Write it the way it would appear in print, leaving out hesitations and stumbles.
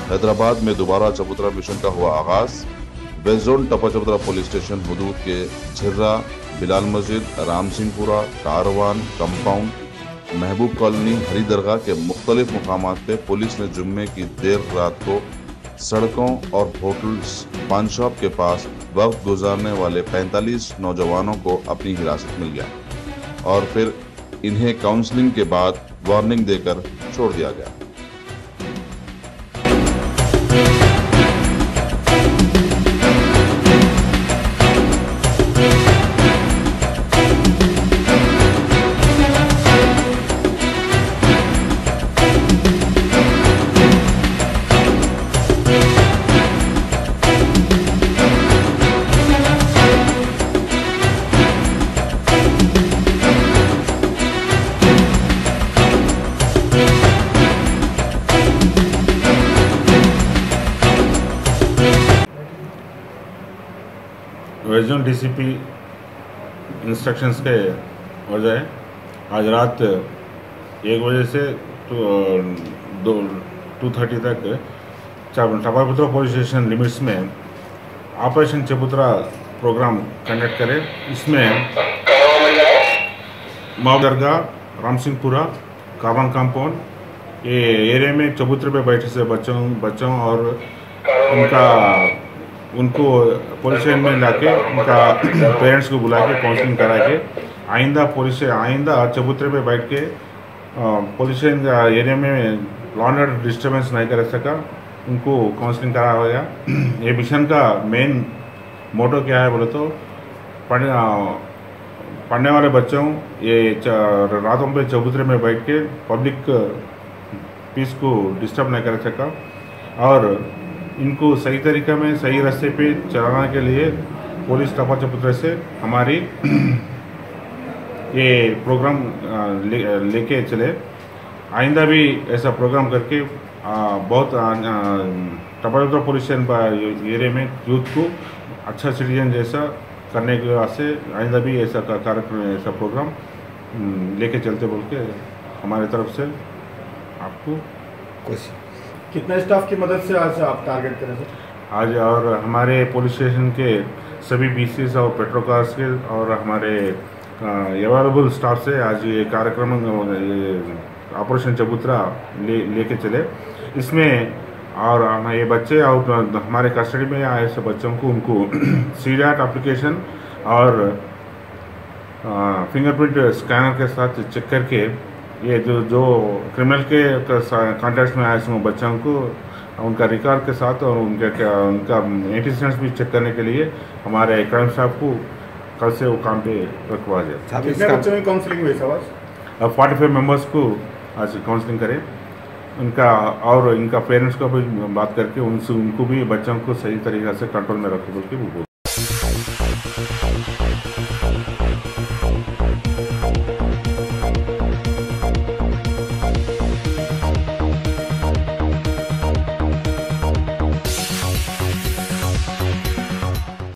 हैदराबाद में दोबारा चबूतरा मिशन का हुआ आगाज। वेस्ट जोन टपा चबूतरा पुलिस स्टेशन हदूद के झिर्रा, बिलाल मस्जिद, राम सिंहपुरा, कारवान कंपाउंड, महबूब कॉलोनी, हरी दरगाह के मुख्तलिफ मुकामात पे पुलिस ने जुम्मे की देर रात को सड़कों और होटल्स, पान शॉप के पास वक्त गुजारने वाले 45 नौजवानों को अपनी हिरासत मिल गया और फिर इन्हें काउंसलिंग के बाद वार्निंग देकर छोड़ दिया गया। वेस्ट जोन डीसीपी इंस्ट्रक्शंस के वजह आज रात 1 बजे से 2:30 तक टपाचबूतरा पुलिस स्टेशन लिमिट्स में ऑपरेशन चबूतरा प्रोग्राम कंडक्ट करे। इसमें महबूब दरगाह, राम सिंहपुरा, कारवान कंपाउंड ये एरिया में चबूतरे पे बैठे से बच्चों और उनको पुलिस स्टेशन में लाके उनका पेरेंट्स को बुला के काउंसलिंग करा के आइंदा चबूतरे पे बैठ के पुलिस स्टेशन एरिया में लॉ एंड ऑर्डर डिस्टर्बेंस नहीं कर सका, उनको काउंसलिंग करा गया। ये मिशन का मेन मोटो क्या है बोले तो पढ़ने वाले बच्चों ये रातों पे चबूतरे में बैठ के पब्लिक पीस को डिस्टर्ब नहीं कर सका और इनको सही तरीके में सही रास्ते पे चलाने के लिए पुलिस टपा चबूतरे से हमारी ये प्रोग्राम लेके चले। आइंदा भी ऐसा प्रोग्राम करके बहुत टपा चबूतरा पुलिस स्टेशन एरिया में यूथ को अच्छा सिटीजन जैसा करने के वास्ते आइंदा भी ऐसा कार्यक्रम, ऐसा प्रोग्राम लेके चलते बोल के हमारे तरफ से आपको कोशिश। कितने स्टाफ की मदद से आज आप टारगेट करें सर? आज और हमारे पुलिस स्टेशन के सभी बीसीस और पेट्रोल कार्स के और हमारे अवेलेबल स्टाफ से आज ये कार्यक्रम ऑपरेशन चबूतरा लेके चले। इसमें और ये बच्चे और हमारे कस्टडी में आए ऐसे बच्चों को उनको सीडैट एप्लीकेशन और फिंगरप्रिंट स्कैनर के साथ चेक करके ये जो क्रिमिनल के कॉन्टेक्ट में आए हैं बच्चों को उनका रिकॉर्ड के साथ और उनका एंटीसीडेंट्स भी चेक करने के लिए हमारे क्राइम स्टाफ को कल से वो काम पे रखवा दिया। कितने बच्चों में काउंसलिंग हुई सर? अब 45 मेंबर्स को आज काउंसलिंग करें, उनका और इनका पेरेंट्स को भी बात करके उनको भी बच्चों को सही तरीक़े से कंट्रोल में रखो बोल के वो